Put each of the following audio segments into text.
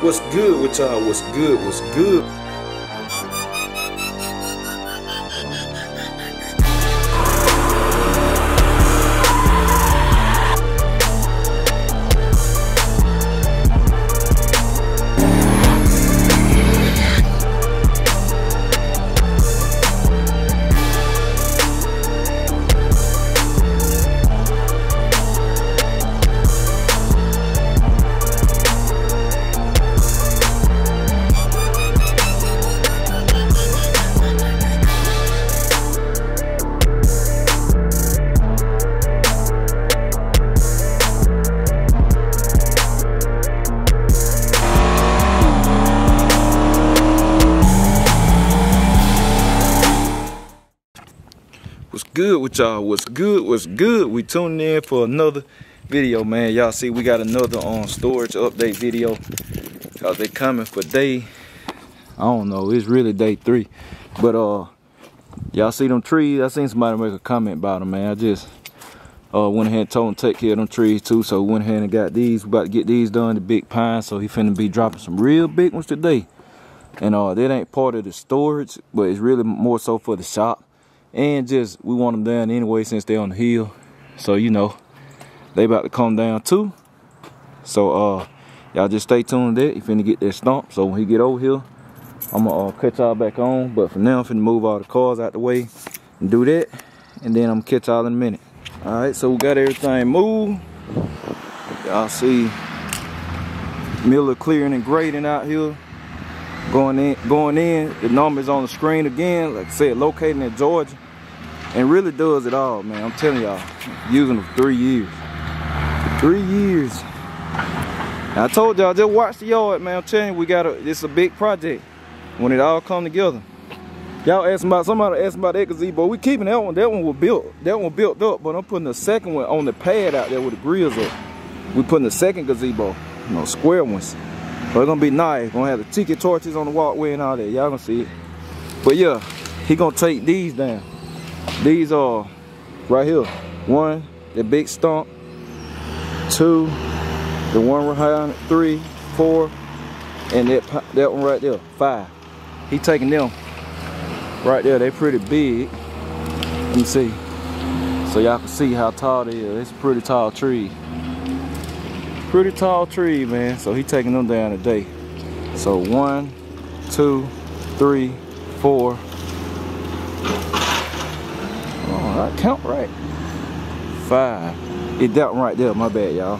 What's good with y'all? What's good? What's good? What's good with y'all? What's good? What's good? We tuning in for another video, man. Y'all see we got another storage update video, cause they coming for day, I don't know, it's really day 3. But y'all see them trees? I seen somebody make a comment about them, man. I just went ahead and told him to take care of them trees too. So we went ahead and got these. We about to get these done, the big pine. So he finna be dropping some real big ones today. And that ain't part of the storage, but it's really more so for the shop. And just, we want them down anyway since they're on the hill. So, you know, they about to come down too. So, y'all just stay tuned to that. He finna get that stump. So when he get over here, I'm gonna cut y'all back on. But for now, I'm finna move all the cars out the way and do that. And then I'm gonna catch y'all in a minute. Alright, so we got everything moved. Y'all see Miller clearing and grading out here. Going in, the numbers on the screen again, like I said, located in Georgia, and really does it all, man. I'm telling y'all, using them for 3 years. 3 years. Now, I told y'all, just watch the yard, man. I'm telling you, it's a big project when it all come together. Y'all asking about, somebody asked about that gazebo. We keeping that one. That one was built. That one built up, but I'm putting the second one on the pad out there with the grills up. We putting the second gazebo, you know, square ones. So it's gonna be nice. Gonna have the tiki torches on the walkway and all that. Y'all gonna see it. But yeah, he gonna take these down. These are right here. 1, the big stump. 2, the one behind it. 3, 4, and that one right there. 5. He taking them right there. They pretty big. Let me see, so y'all can see how tall they is. It's a pretty tall tree. Pretty tall tree, man. So he taking them down today. So 1, 2, 3, 4. Oh, I count right. 5. It's that one right there. My bad, y'all.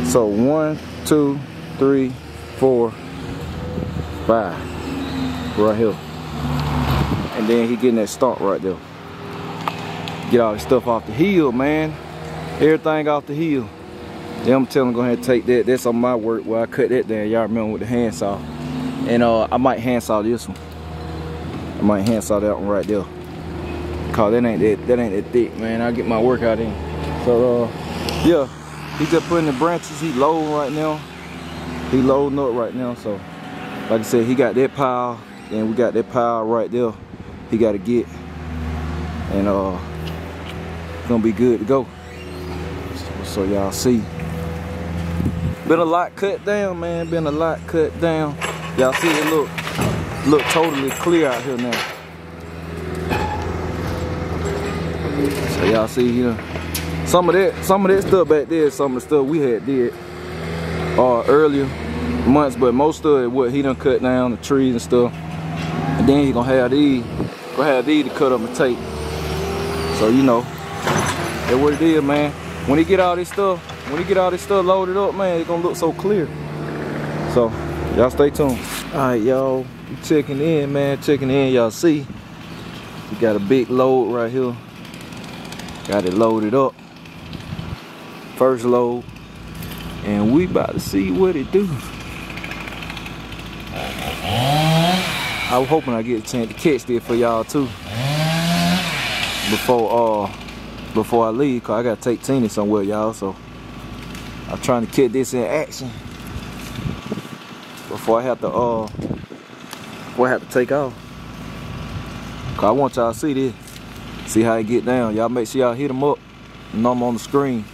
So 1, 2, 3, 4, 5. Right here. And then he getting that stump right there. Get all this stuff off the hill, man. Everything off the hill. Then I'm telling him go ahead and take that. That's on my work where I cut that down. Y'all remember with the handsaw. And I might handsaw this one. I might handsaw that one right there. Cause that ain't that thick, man. I'll get my work out in. So yeah, he just putting the branches. He loading right now. He loading up right now. So like I said, he got that pile, and we got that pile right there. He got to get, and it's gonna be good to go. So y'all see. Been a lot cut down, man. Been a lot cut down. Y'all see it look totally clear out here now. So y'all see here. Some of that stuff back there, some of the stuff we had did earlier months, but most of it what he done cut down, the trees and stuff. And then he gonna have these to cut up and take. So you know, that's what it is, man. When he get all this stuff loaded up, man, it's gonna look so clear. So, y'all stay tuned. Alright, y'all, we checking in, man, y'all see. We got a big load right here. Got it loaded up. First load. And we about to see what it do. I was hoping I get a chance to catch this for y'all too. Before I leave, cause I gotta take Tina somewhere, y'all. So I'm trying to catch this in action before I have to take off. Cause I want y'all to see this, see how it get down. Y'all make sure y'all hit them up, number on the screen.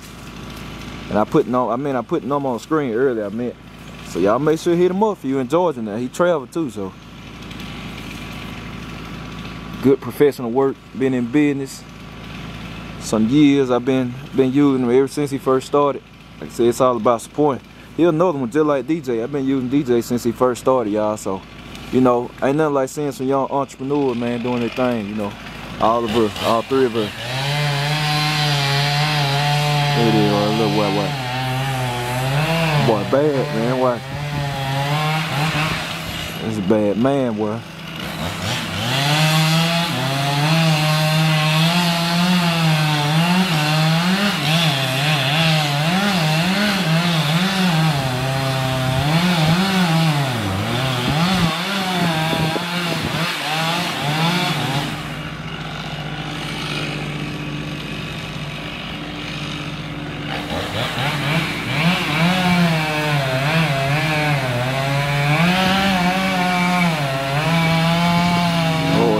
And I put number on the screen earlier. So y'all make sure to hit him up if you in Georgia now. He traveled too, so. Good professional work, been in business. Some years I've been using him ever since he first started. Like I said, it's all about supporting. Here's another one just like DJ. I've been using DJ since he first started, y'all. So, you know, ain't nothing like seeing some young entrepreneurs, man, doing their thing, you know. All of us, all three of us. There it is, a little white. Boy, bad, man, watch. This is a bad man, boy.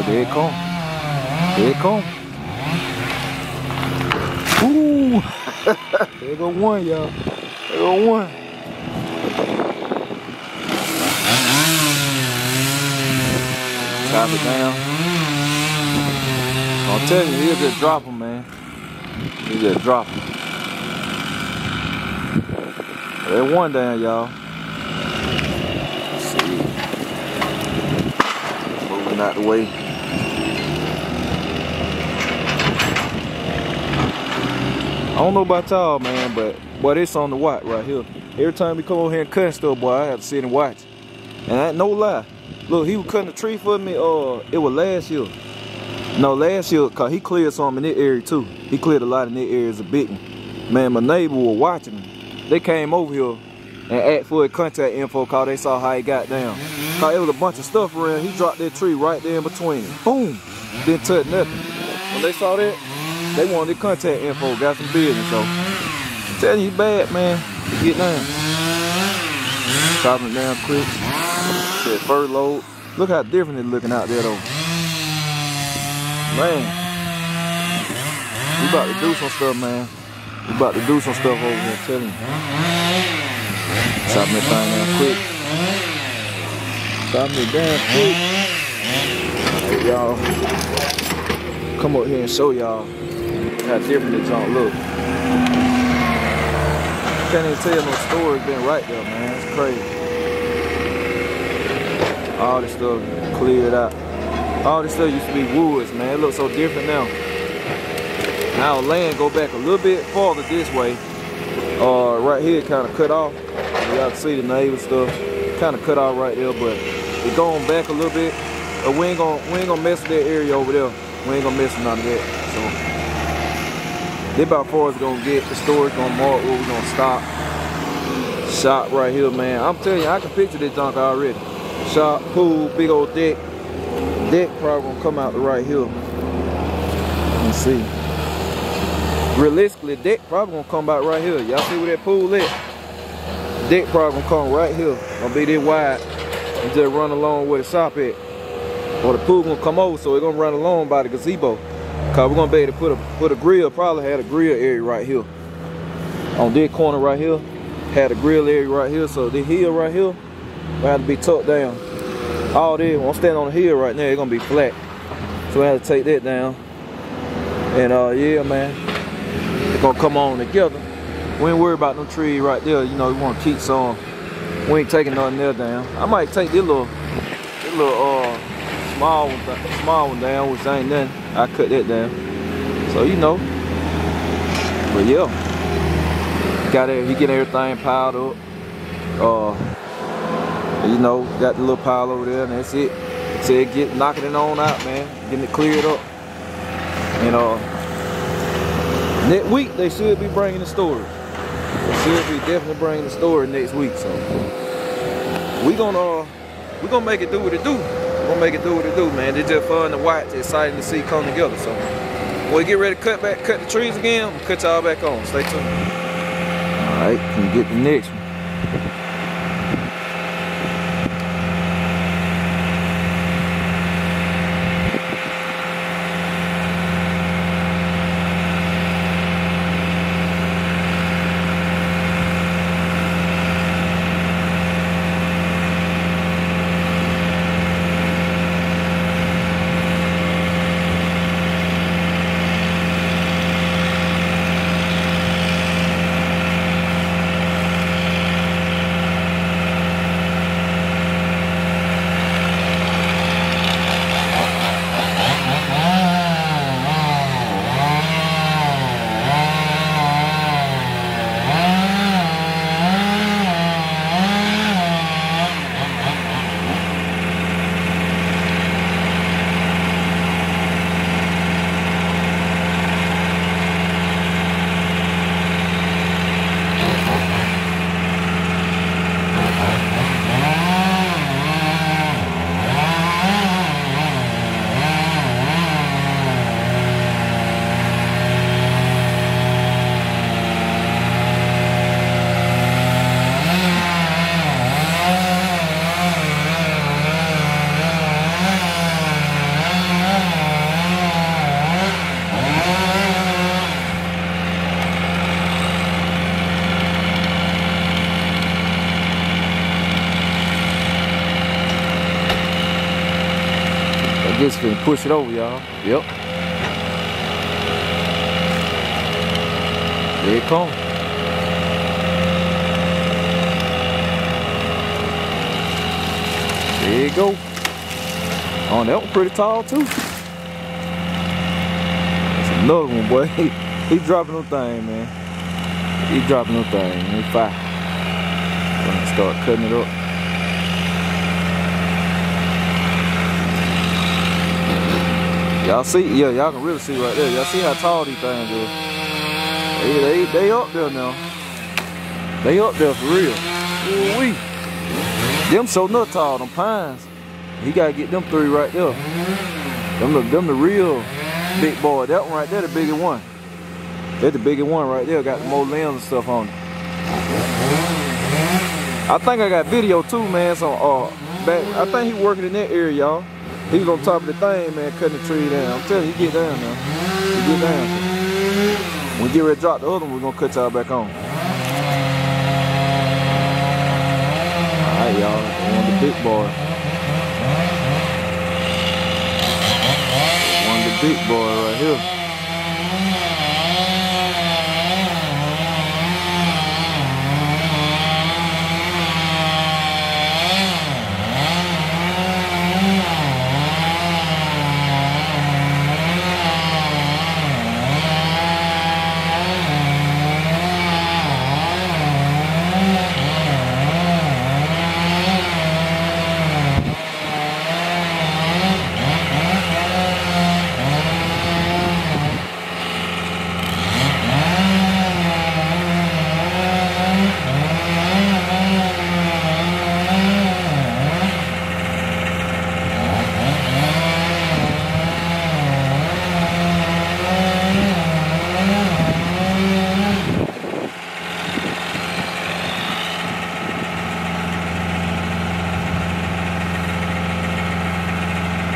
There it come. There it come. Ooh. There go one, y'all. There go one. Chop it down. I'm telling you, he'll just drop him, man. He'll just drop him. There's one down, y'all. Let's see. Moving out the way. I don't know about y'all, man, but boy, this on the watch right here. Every time we come over here and cut stuff, boy, I have to sit and watch. And that ain't no lie. Look, he was cutting a tree for me. It was last year. No, last year, cause he cleared some in that area too. He cleared a lot in that area as a big one. Man, my neighbor was watching him. They came over here and asked for his contact info, cause they saw how he got down. Cause it was a bunch of stuff around. He dropped that tree right there in between them. Boom! Didn't touch nothing. When they saw that, they wanted the contact info, got some business, so I'm telling you, bad, man. Get down. Chopping it down quick. That fur load. Look how different it's looking out there, though. Man. We about to do some stuff, man. We about to do some stuff over here, I'm telling you. Chopping that thing down quick. Chopping it down quick. Hey, y'all. Come up here and show y'all how different the junk look. Can't even tell no story been right there, man. It's crazy. All this stuff cleared out. All this stuff used to be woods, man. It looks so different now. Now land go back a little bit farther this way. Right here kind of cut off. Y'all can see the neighbor stuff. Kind of cut off right there, but it going back a little bit. But we ain't gonna mess with that area over there. We ain't gonna mess with none of that. So this about far as gonna get. The storage gonna mark where we gonna stop. Shop right here, man. I'm telling you, I can picture this junk already. Shop, pool, big old deck. Deck probably gonna come out to right here. Let's see. Realistically, deck probably gonna come out right here. Y'all see where that pool is? Deck probably gonna come right here. Gonna be this wide and just run along where the shop at. Or the pool gonna come over, so it's gonna run along by the gazebo. Cause we're gonna be able to put a grill, probably had a grill area right here. On this corner right here, had a grill area right here. So the hill right here will have to be tucked down. All this, when I'm standing on the hill right now, it's gonna be flat. So we have to take that down. And yeah, man, it's gonna come on together. We ain't worried about no tree right there. You know, we wanna keep some. We ain't taking nothing there down. I might take this little small one down, which ain't nothing. I cut that down. So you know. But yeah. He get everything piled up. You know, got the little pile over there, and that's it. So get knocking it on out, man. Getting it cleared up. And next week they should be bringing the storage. They should be definitely bringing the storage next week. So we gonna make it do what it do. We're gonna make it do what it do, man. It's just fun to watch. It's exciting to see come together. So when we get ready to cut the trees again, I'm gonna cut y'all back on. Stay tuned. Alright, can get the next one. I guess gonna push it over, y'all. Yep. There it comes. There you go. Oh, that one pretty tall too. That's another one, boy. He dropping them thing, man. He dropping them thing. He fire. Gonna start cutting it up. Y'all see? Yeah, y'all can really see right there. Y'all see how tall these things are? They up there now. They up there for real. Ooh-wee. Them so nut tall, them pines. He gotta get them 3 right there. Them the real big boy. That one right there, the bigger one. That's the bigger one right there. Got the more limbs and stuff on it. I think I got video too, man. So back, I think he working in that area, y'all. He was on top of the thing, man, cutting the tree down. I'm telling you, he get down now. He get down. When we get ready to drop the other one, we're gonna cut y'all back on. Alright, y'all. One of the big boy. One of the big boy right here.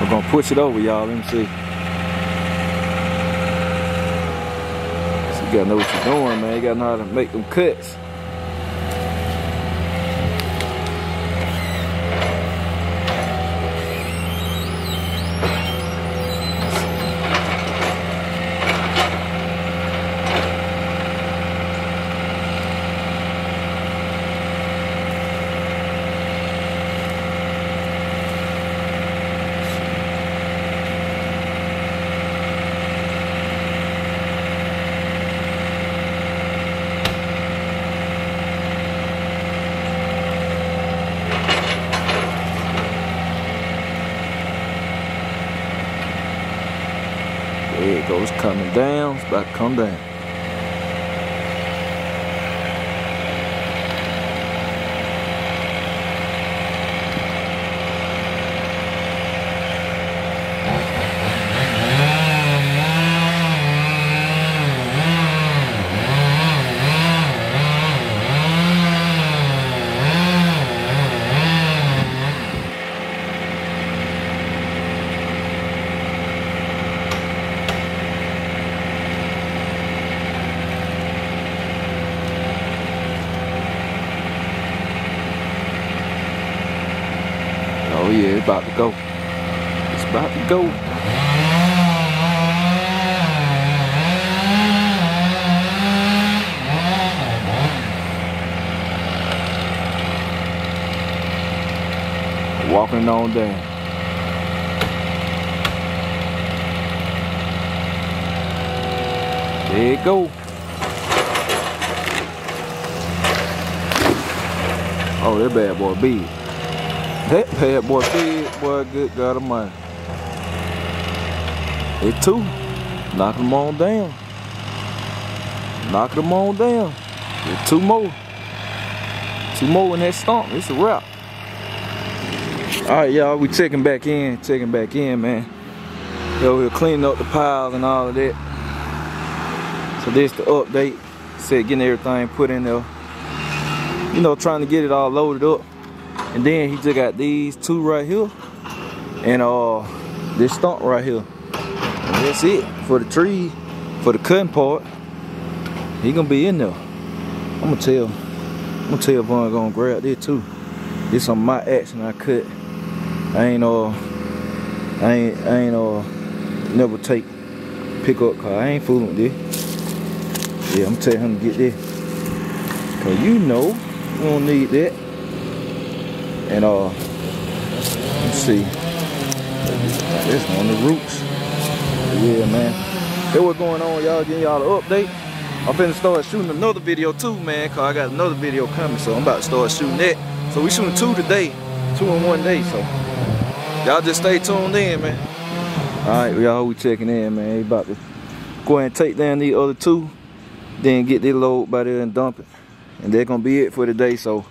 We're gonna push it over, y'all. Let me see. So you gotta know what you're doing, man. You gotta know how to make them cuts. There it goes, coming down. It's about to come down. Oh yeah, it's about to go. It's about to go. Walking on down. There it go. Oh, that bad boy big. That bad boy big, boy, good God almighty. It two. Knocking them on down. Knocking them on down. There's two more. Two more in that stump. It's a wrap. Alright, y'all, we checking back in, man. Yo, we're cleaning up the piles and all of that. So this the update. Said getting everything put in there. You know, trying to get it all loaded up. And then he just got these two right here. And this stump right here. And that's it for the tree, for the cutting part. He gonna be in there. I'm gonna tell Vaughn gonna grab this too. This on my action I cut. I ain't I ain't never pick up car. I ain't fooling with this. Yeah, I'm telling him to get this. Cause you know we don't need that. And let's see. This one of the roots. Yeah, man. That's what's going on, y'all. Getting y'all an update. I'm finna start shooting another video too, man. Cause I got another video coming, so I'm about to start shooting that. So we shooting 2 today, 2 in 1 day. So y'all just stay tuned in, man. All right, y'all, we checking in, man. We about to go ahead and take down these other 2, then get this load by there and dump it, and that's gonna be it for today. So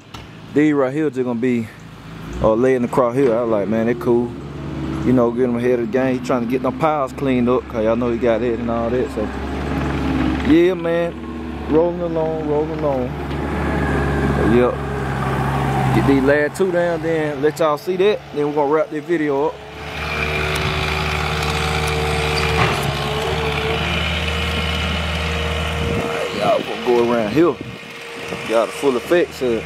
these right here just gonna be laying across here. I was like, man, they cool. You know, getting them ahead of the game. He trying to get them piles cleaned up, cause y'all know he got that and all that. So yeah, man, rolling along. Yep. Get these last 2 down, then let y'all see that. Then we're gonna wrap this video up. Alright, y'all gonna go around here. Got the full effects of it.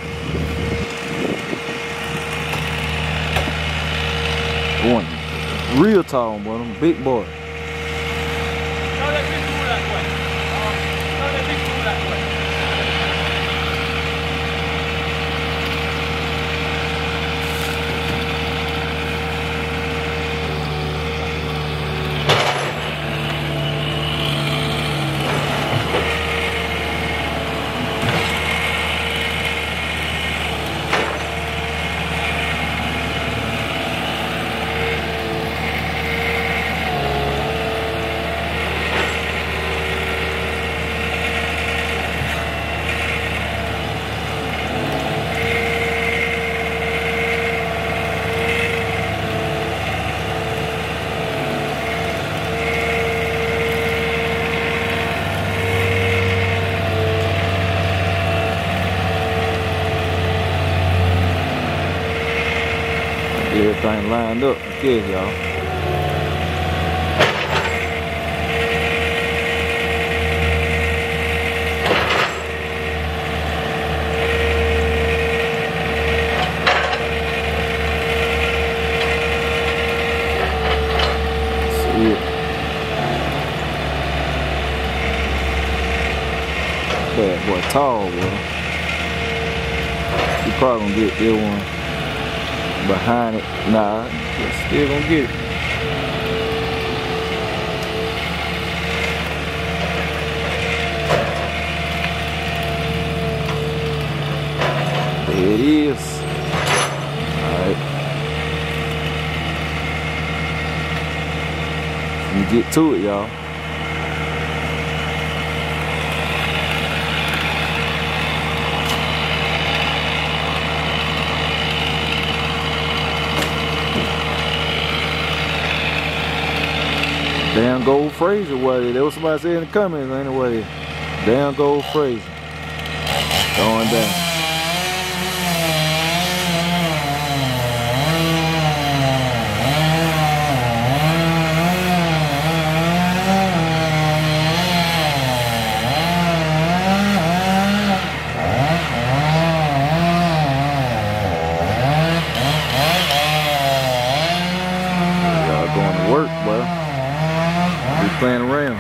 One real tall boy, them big boy. Everything lined up. Good, y'all. See it. Bad boy, tall boy. You probably gonna get that one behind it. Nah, still gonna get it. There it is. Alright. Let me get to it, y'all. Damn Gold Fraser way. There was somebody saying in the comments anyway. Damn Gold Fraser. Going down. Y'all going to work, boy. Playing around.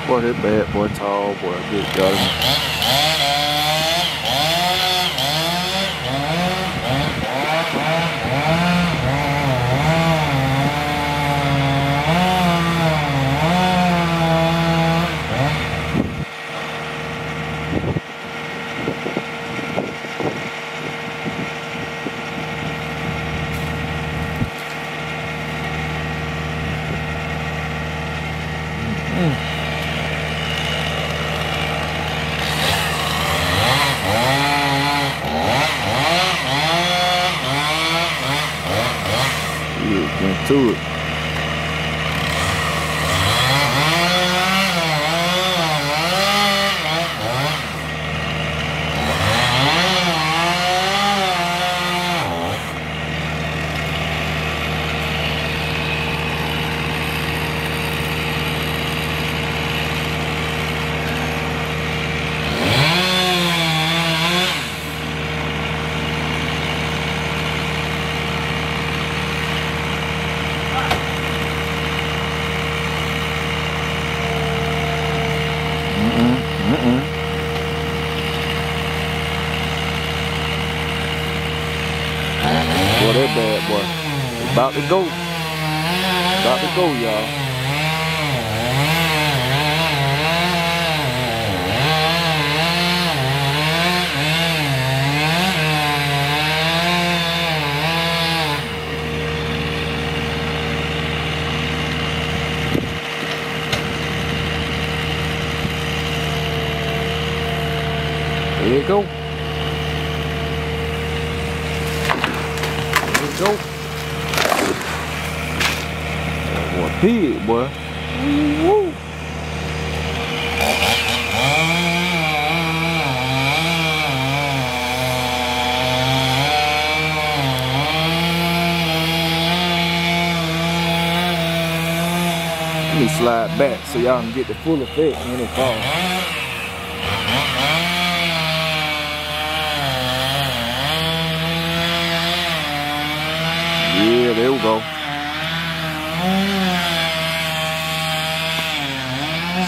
Boy, that bad boy, tall boy, good God. to it. Boy, that bad boy. It's about to go. About to go, y'all. There you go. Go. Boy, pig, boy. Woo. Let me slide back so y'all can get the full effect when it falls. Yeah, there we go.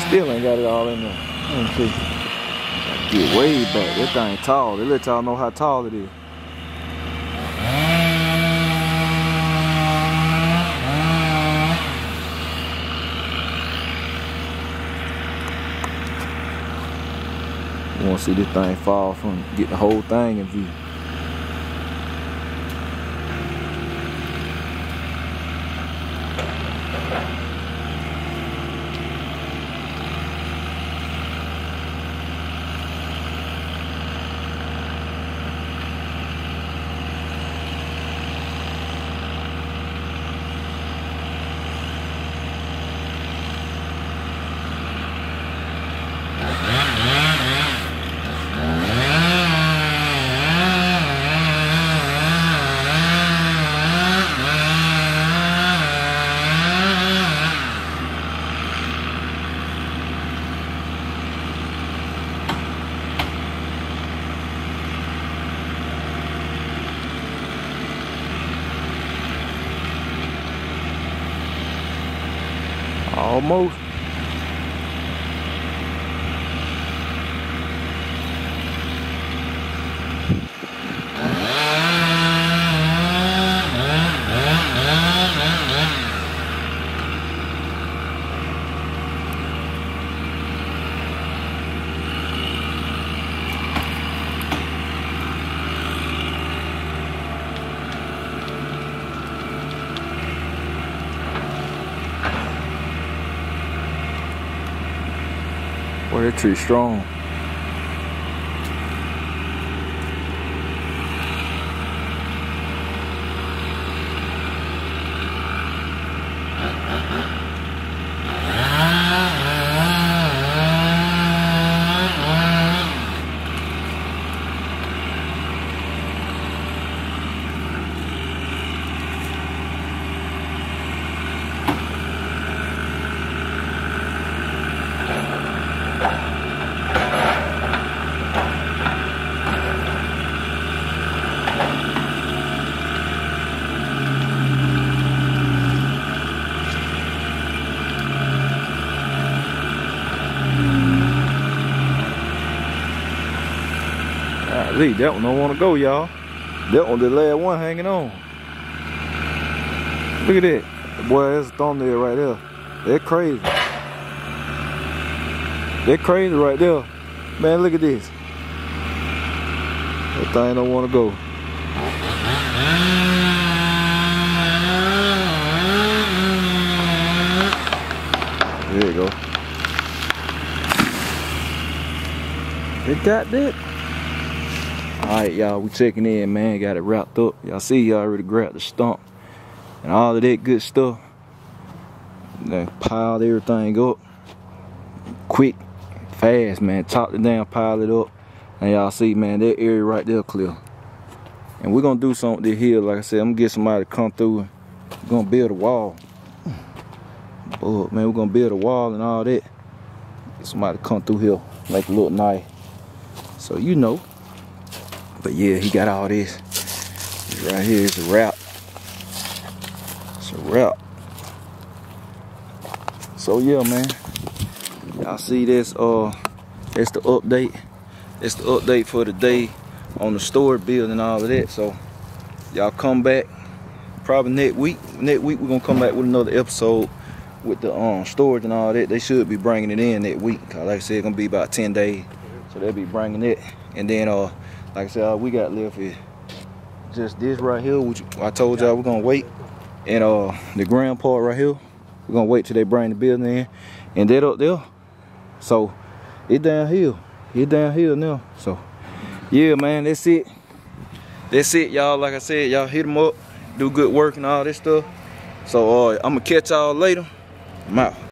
Still ain't got it all in there. Let me see. Get way back. That thing tall. They let y'all know how tall it is. You want to see this thing fall from, get the whole thing in view. Almost. Boy, that tree strong. Lee, that one don't want to go, y'all. That one, the last one hanging on. Look at that. Boy, that's a thumbnail right there. That's crazy. That's crazy right there. Man, look at this. That thing don't want to go. There you go. It got that. Alright, y'all, we checking in, man. Got it wrapped up. Y'all see, y'all already grabbed the stump. and all of that good stuff. Then piled everything up quick, fast, man. Chop it down, pile it up, and y'all see, man, that area right there clear. And we're gonna do something with this hill. Like I said, I'm gonna get somebody to come through and we're gonna build a wall. But man, we're gonna build a wall and all that. Get somebody to come through here, make it look nice. So you know. But yeah, he got all this. This right here is a wrap. It's a wrap. So yeah, man. Y'all see this, that's the update. It's the update for the day on the storage build and all of that. So y'all come back probably next week. Next week we're gonna come back with another episode with the storage and all that. They should be bringing it in that week. Cause like I said, it's gonna be about 10 days. So they'll be bringing it. And then like I said, all we got left is just this right here, which I told y'all we're gonna wait. And the ground part right here, we're gonna wait till they bring the building in. And that up there, so it downhill. It downhill now. So yeah, man, that's it. That's it, y'all. Like I said, y'all hit them up, do good work and all this stuff. So I'm gonna catch y'all later. I'm out.